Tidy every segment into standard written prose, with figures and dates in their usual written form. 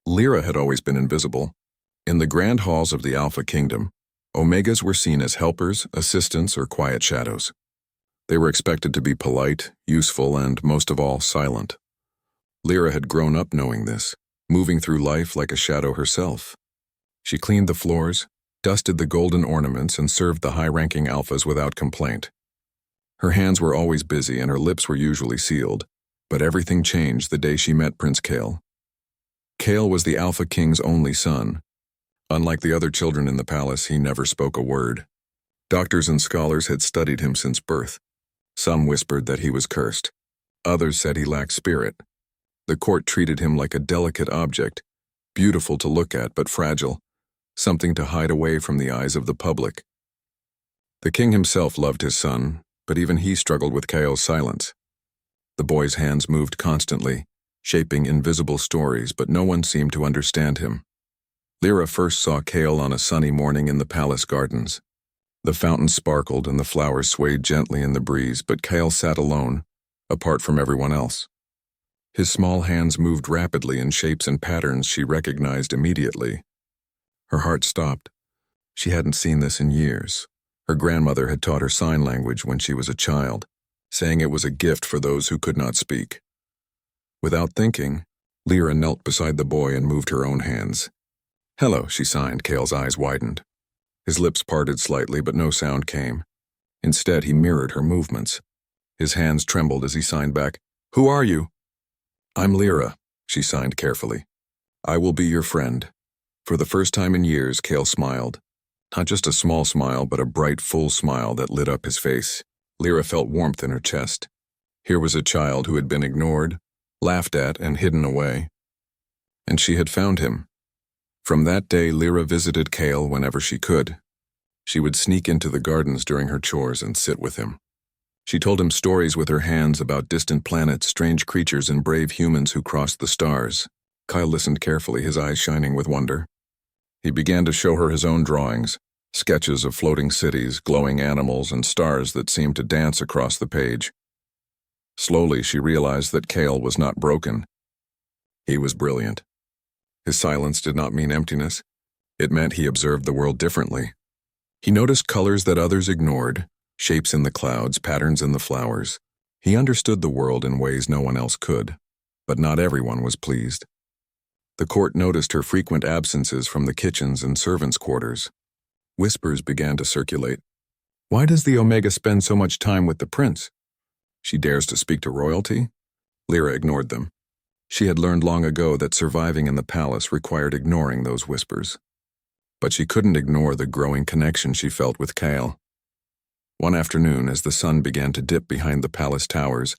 Lyra had always been invisible. In the grand halls of the Alpha Kingdom, Omegas were seen as helpers, assistants, or quiet shadows. They were expected to be polite, useful, and, most of all, silent. Lyra had grown up knowing this, moving through life like a shadow herself. She cleaned the floors, dusted the golden ornaments, and served the high-ranking alphas without complaint. Her hands were always busy and her lips were usually sealed, but everything changed the day she met Prince Kale. Kale was the Alpha King's only son. Unlike the other children in the palace, he never spoke a word. Doctors and scholars had studied him since birth. Some whispered that he was cursed. Others said he lacked spirit. The court treated him like a delicate object, beautiful to look at but fragile, something to hide away from the eyes of the public. The king himself loved his son, but even he struggled with Kale's silence. The boy's hands moved constantly, shaping invisible stories, but no one seemed to understand him. Lyra first saw Kale on a sunny morning in the palace gardens. The fountain sparkled and the flowers swayed gently in the breeze, but Kale sat alone, apart from everyone else. His small hands moved rapidly in shapes and patterns she recognized immediately. Her heart stopped. She hadn't seen this in years. Her grandmother had taught her sign language when she was a child, saying it was a gift for those who could not speak. Without thinking, Lyra knelt beside the boy and moved her own hands. "Hello," she signed. Kale's eyes widened. His lips parted slightly, but no sound came. Instead, he mirrored her movements. His hands trembled as he signed back, "Who are you?" "I'm Lyra," she signed carefully. "I will be your friend." For the first time in years, Kale smiled. Not just a small smile, but a bright, full smile that lit up his face. Lyra felt warmth in her chest. Here was a child who had been ignored, laughed at, and hidden away. And she had found him. From that day, Lyra visited Kale whenever she could. She would sneak into the gardens during her chores and sit with him. She told him stories with her hands about distant planets, strange creatures, and brave humans who crossed the stars. Kyle listened carefully, his eyes shining with wonder. He began to show her his own drawings, sketches of floating cities, glowing animals, and stars that seemed to dance across the page. Slowly, she realized that Kale was not broken. He was brilliant. His silence did not mean emptiness. It meant he observed the world differently. He noticed colors that others ignored, shapes in the clouds, patterns in the flowers. He understood the world in ways no one else could, but not everyone was pleased. The court noticed her frequent absences from the kitchens and servants' quarters. Whispers began to circulate. "Why does the Omega spend so much time with the prince? She dares to speak to royalty?" Lyra ignored them. She had learned long ago that surviving in the palace required ignoring those whispers. But she couldn't ignore the growing connection she felt with Kale. One afternoon, as the sun began to dip behind the palace towers,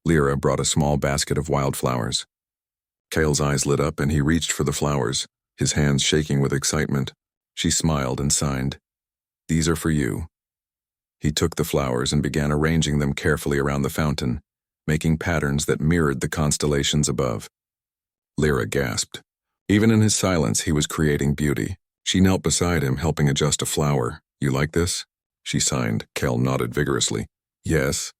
Lyra brought a small basket of wildflowers. Kale's eyes lit up and he reached for the flowers, his hands shaking with excitement. She smiled and signed, "These are for you." He took the flowers and began arranging them carefully around the fountain, making patterns that mirrored the constellations above. Lyra gasped. Even in his silence, he was creating beauty. She knelt beside him, helping adjust a flower. "You like this?" She signed. Kale nodded vigorously. "Yes."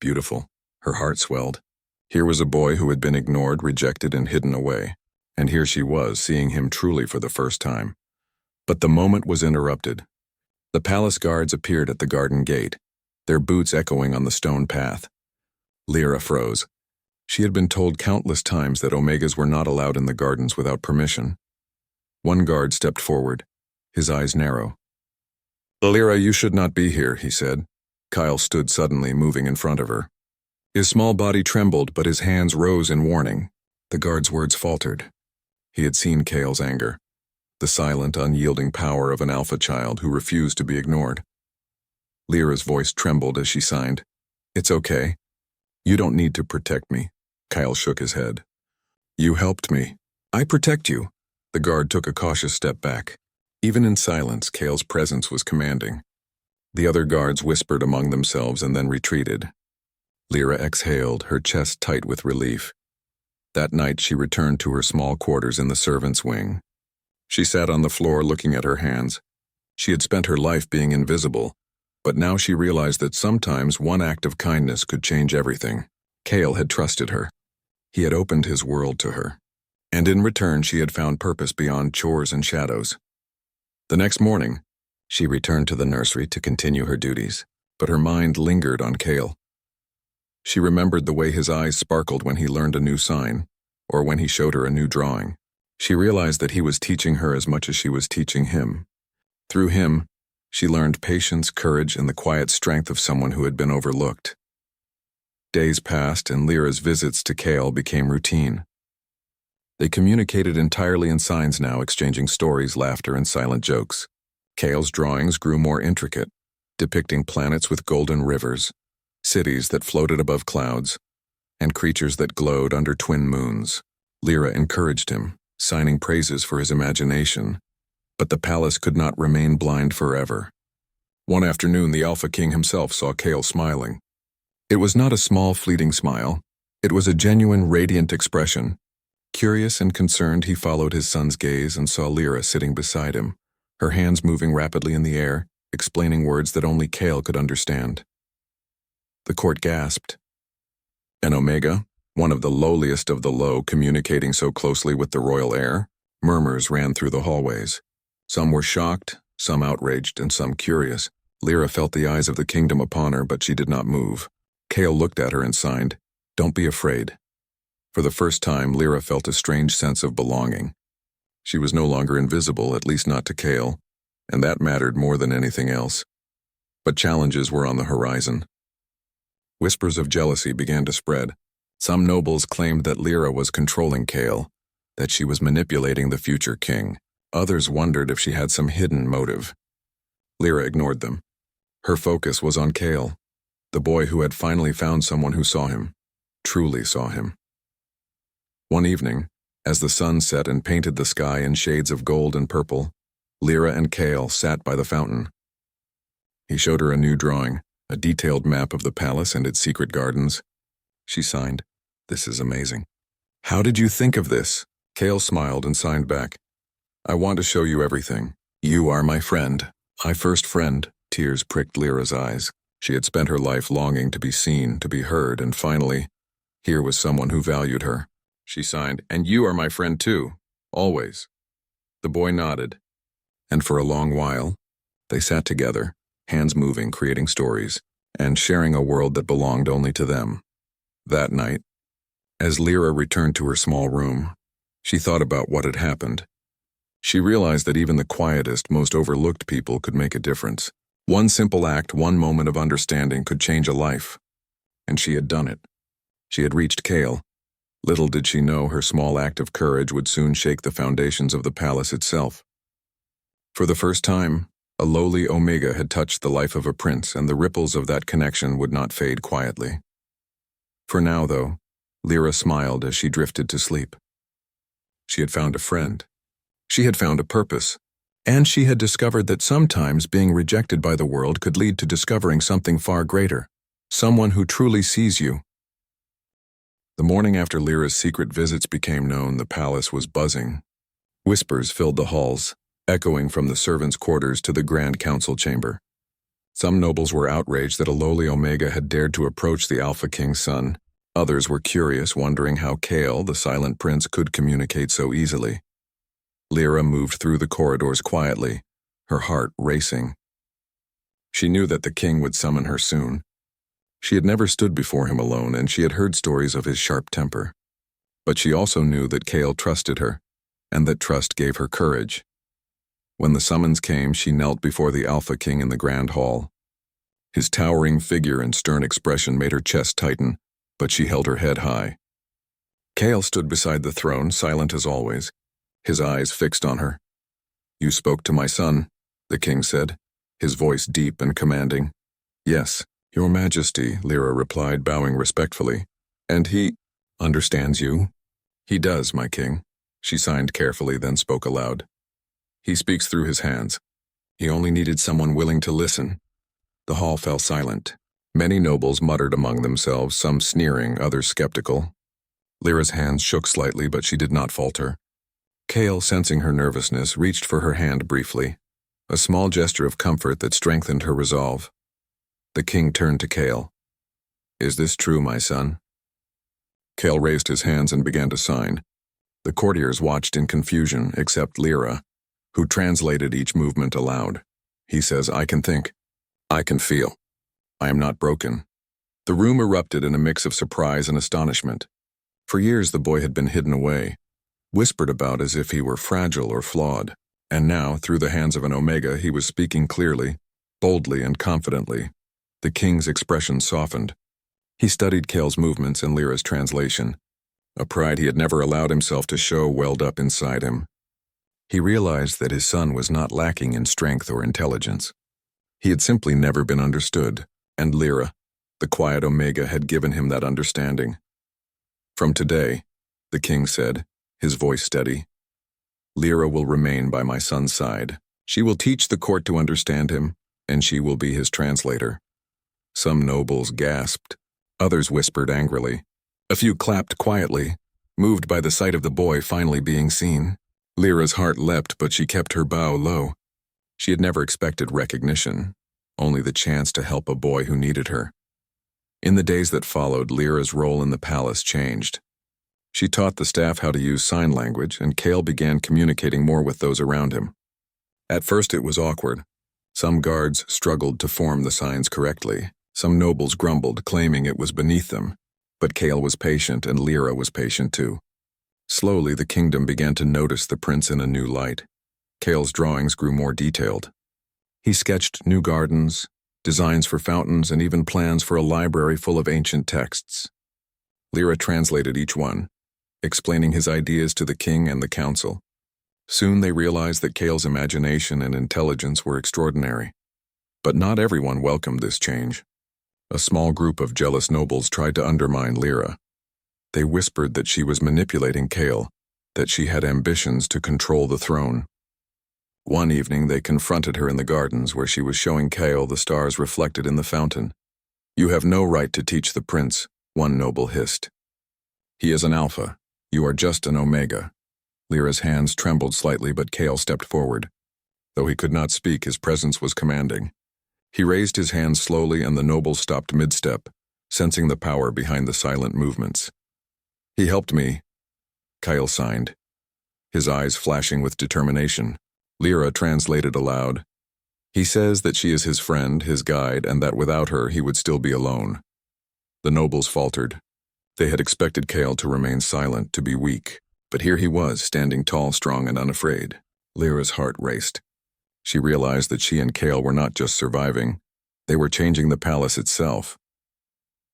Beautiful. Her heart swelled. Here was a boy who had been ignored, rejected, and hidden away. And here she was, seeing him truly for the first time. But the moment was interrupted. The palace guards appeared at the garden gate, their boots echoing on the stone path. Lyra froze. She had been told countless times that Omegas were not allowed in the gardens without permission. One guard stepped forward, his eyes narrow. "Lyra, you should not be here," he said. Kyle stood suddenly, moving in front of her. His small body trembled, but his hands rose in warning. The guard's words faltered. He had seen Kale's anger, the silent, unyielding power of an alpha child who refused to be ignored. Lyra's voice trembled as she signed, "It's okay. You don't need to protect me." Kyle shook his head. "You helped me. I protect you." The guard took a cautious step back. Even in silence, Kale's presence was commanding. The other guards whispered among themselves and then retreated. Lyra exhaled, her chest tight with relief. That night she returned to her small quarters in the servants' wing. She sat on the floor looking at her hands. She had spent her life being invisible, but now she realized that sometimes one act of kindness could change everything. Kale had trusted her. He had opened his world to her. and in return she had found purpose beyond chores and shadows. The next morning, she returned to the nursery to continue her duties, but her mind lingered on Cale. She remembered the way his eyes sparkled when he learned a new sign, or when he showed her a new drawing. She realized that he was teaching her as much as she was teaching him. Through him, she learned patience, courage, and the quiet strength of someone who had been overlooked. Days passed, and Lyra's visits to Cale became routine. They communicated entirely in signs now, exchanging stories, laughter, and silent jokes. Cale's drawings grew more intricate, depicting planets with golden rivers, cities that floated above clouds, and creatures that glowed under twin moons. Lyra encouraged him, signing praises for his imagination, but the palace could not remain blind forever. One afternoon, the Alpha King himself saw Cale smiling. It was not a small, fleeting smile. It was a genuine, radiant expression. Curious and concerned, he followed his son's gaze and saw Lyra sitting beside him, her hands moving rapidly in the air, explaining words that only Cale could understand. The court gasped. An Omega, one of the lowliest of the low, communicating so closely with the royal heir, murmurs ran through the hallways. Some were shocked, some outraged, and some curious. Lyra felt the eyes of the kingdom upon her, but she did not move. Cale looked at her and signed, "Don't be afraid." For the first time, Lyra felt a strange sense of belonging. She was no longer invisible, at least not to Cale, and that mattered more than anything else. But challenges were on the horizon. Whispers of jealousy began to spread. Some nobles claimed that Lyra was controlling Cale, that she was manipulating the future king. Others wondered if she had some hidden motive. Lyra ignored them. Her focus was on Cale, the boy who had finally found someone who saw him, truly saw him. One evening, as the sun set and painted the sky in shades of gold and purple, Lyra and Cale sat by the fountain. He showed her a new drawing, a detailed map of the palace and its secret gardens. She signed, "This is amazing." "How did you think of this?" Cale smiled and signed back, "I want to show you everything. You are my friend." "My first friend." Tears pricked Lyra's eyes. She had spent her life longing to be seen, to be heard, and finally, here was someone who valued her. She signed, "And you are my friend too, always." The boy nodded, and for a long while, they sat together, hands moving, creating stories, and sharing a world that belonged only to them. That night, as Lyra returned to her small room, she thought about what had happened. She realized that even the quietest, most overlooked people could make a difference. One simple act, one moment of understanding could change a life. And she had done it. She had reached Cale. Little did she know her small act of courage would soon shake the foundations of the palace itself. For the first time, a lowly Omega had touched the life of a prince, and the ripples of that connection would not fade quietly. For now, though, Lyra smiled as she drifted to sleep. She had found a friend. She had found a purpose. And she had discovered that sometimes being rejected by the world could lead to discovering something far greater, someone who truly sees you. The morning after Lyra's secret visits became known, the palace was buzzing. Whispers filled the halls, echoing from the servants' quarters to the Grand Council chamber. Some nobles were outraged that a lowly Omega had dared to approach the Alpha King's son. Others were curious, wondering how Cale, the silent prince, could communicate so easily. Lyra moved through the corridors quietly, her heart racing. She knew that the king would summon her soon. She had never stood before him alone, and she had heard stories of his sharp temper. But she also knew that Cale trusted her, and that trust gave her courage. When the summons came, she knelt before the Alpha King in the grand hall. His towering figure and stern expression made her chest tighten, but she held her head high. Cale stood beside the throne, silent as always, his eyes fixed on her. "You spoke to my son," the king said, his voice deep and commanding. "Yes, Your Majesty," Lyra replied, bowing respectfully. "And he understands you?" "He does, my king." She signed carefully, then spoke aloud. "He speaks through his hands. He only needed someone willing to listen." The hall fell silent. Many nobles muttered among themselves, some sneering, others skeptical. Lyra's hands shook slightly, but she did not falter. Cale, sensing her nervousness, reached for her hand briefly, a small gesture of comfort that strengthened her resolve. The king turned to Cale. "Is this true, my son?" Cale raised his hands and began to sign. The courtiers watched in confusion, except Lyra, who translated each movement aloud. He says, I can think. I can feel. I am not broken. The room erupted in a mix of surprise and astonishment. For years the boy had been hidden away, whispered about as if he were fragile or flawed, and now, through the hands of an Omega, he was speaking clearly, boldly and confidently. The king's expression softened. He studied Kale's movements and Lyra's translation. A pride he had never allowed himself to show welled up inside him. He realized that his son was not lacking in strength or intelligence. He had simply never been understood, and Lyra, the quiet Omega, had given him that understanding. From today, the king said, his voice steady, Lyra will remain by my son's side. She will teach the court to understand him, and she will be his translator. Some nobles gasped. Others whispered angrily. A few clapped quietly, moved by the sight of the boy finally being seen. Lyra's heart leapt, but she kept her bow low. She had never expected recognition, only the chance to help a boy who needed her. In the days that followed, Lyra's role in the palace changed. She taught the staff how to use sign language, and Kale began communicating more with those around him. At first it was awkward. Some guards struggled to form the signs correctly. Some nobles grumbled, claiming it was beneath them. But Kale was patient, and Lyra was patient too. Slowly, the kingdom began to notice the prince in a new light. Kale's drawings grew more detailed. He sketched new gardens, designs for fountains, and even plans for a library full of ancient texts. Lyra translated each one, explaining his ideas to the king and the council. Soon they realized that Kale's imagination and intelligence were extraordinary. But not everyone welcomed this change. A small group of jealous nobles tried to undermine Lyra. They whispered that she was manipulating Kale, that she had ambitions to control the throne. One evening they confronted her in the gardens where she was showing Kale the stars reflected in the fountain. You have no right to teach the prince, one noble hissed. He is an alpha. You are just an Omega. Lyra's hands trembled slightly, but Kale stepped forward. Though he could not speak, his presence was commanding. He raised his hands slowly, and the nobles stopped mid-step, sensing the power behind the silent movements. He helped me, Kyle signed, his eyes flashing with determination. Lyra translated aloud. He says that she is his friend, his guide, and that without her he would still be alone. The nobles faltered. They had expected Kale to remain silent, to be weak, but here he was, standing tall, strong, and unafraid. Lyra's heart raced. She realized that she and Kale were not just surviving, they were changing the palace itself.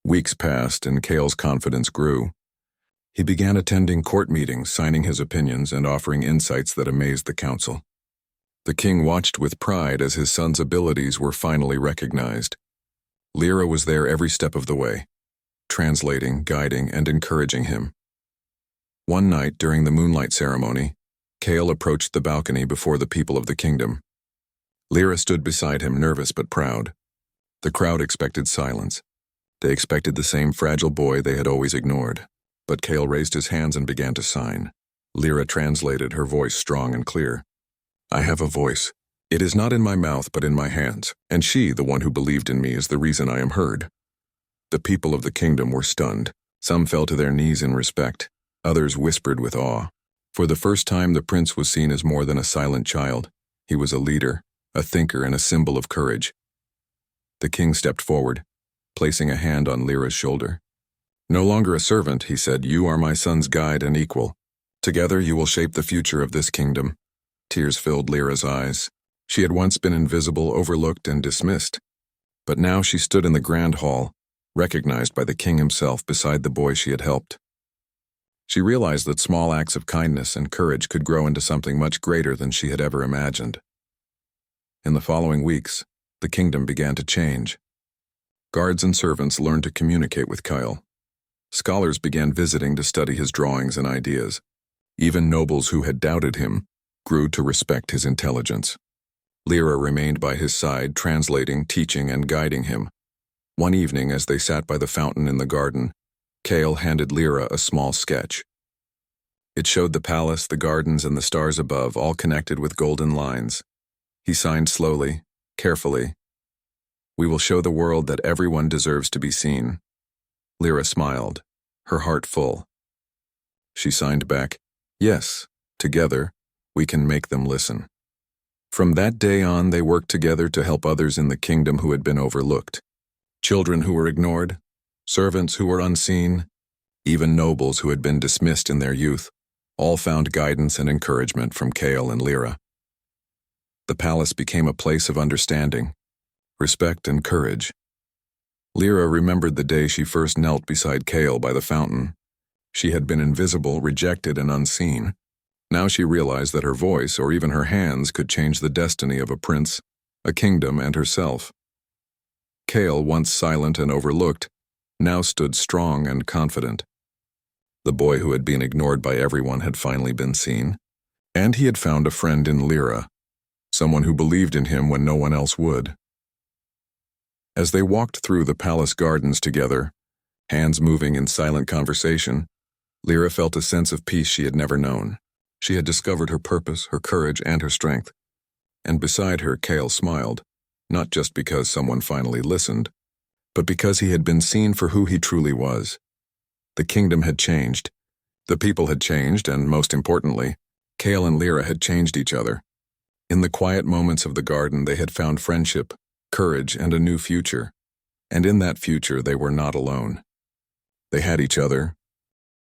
Weeks passed, and Kale's confidence grew. He began attending court meetings, signing his opinions, and offering insights that amazed the council. The king watched with pride as his son's abilities were finally recognized. Lyra was there every step of the way, translating, guiding, and encouraging him. One night during the moonlight ceremony, Kale approached the balcony before the people of the kingdom. Lyra stood beside him, nervous but proud. The crowd expected silence. They expected the same fragile boy they had always ignored. But Kale raised his hands and began to sign. Lyra translated, her voice strong and clear. I have a voice. It is not in my mouth but in my hands, and she, the one who believed in me, is the reason I am heard. The people of the kingdom were stunned. Some fell to their knees in respect. Others whispered with awe. For the first time, the prince was seen as more than a silent child. He was a leader, a thinker, and a symbol of courage. The king stepped forward, placing a hand on Lyra's shoulder. No longer a servant, he said, you are my son's guide and equal. Together you will shape the future of this kingdom. Tears filled Lyra's eyes. She had once been invisible, overlooked, and dismissed. But now she stood in the grand hall, recognized by the king himself beside the boy she had helped. She realized that small acts of kindness and courage could grow into something much greater than she had ever imagined. In the following weeks, the kingdom began to change. Guards and servants learned to communicate with Kyle. Scholars began visiting to study his drawings and ideas. Even nobles who had doubted him grew to respect his intelligence. Lyra remained by his side, translating, teaching, and guiding him. One evening, as they sat by the fountain in the garden, Kale handed Lyra a small sketch. It showed the palace, the gardens, and the stars above, all connected with golden lines. He signed slowly, carefully. We will show the world that everyone deserves to be seen. Lyra smiled, her heart full. She signed back, Yes, together, we can make them listen. From that day on, they worked together to help others in the kingdom who had been overlooked. Children who were ignored, servants who were unseen, even nobles who had been dismissed in their youth, all found guidance and encouragement from Kale and Lyra. The palace became a place of understanding, respect, and courage. Lyra remembered the day she first knelt beside Kale by the fountain. She had been invisible, rejected, and unseen. Now she realized that her voice, or even her hands, could change the destiny of a prince, a kingdom, and herself. Kale, once silent and overlooked, now stood strong and confident. The boy who had been ignored by everyone had finally been seen, and he had found a friend in Lyra, someone who believed in him when no one else would. As they walked through the palace gardens together, hands moving in silent conversation, Lyra felt a sense of peace she had never known. She had discovered her purpose, her courage, and her strength. And beside her, Kale smiled, not just because someone finally listened, but because he had been seen for who he truly was. The kingdom had changed. The people had changed, and most importantly, Kale and Lyra had changed each other. In the quiet moments of the garden, they had found friendship, courage, and a new future. And in that future, they were not alone. They had each other,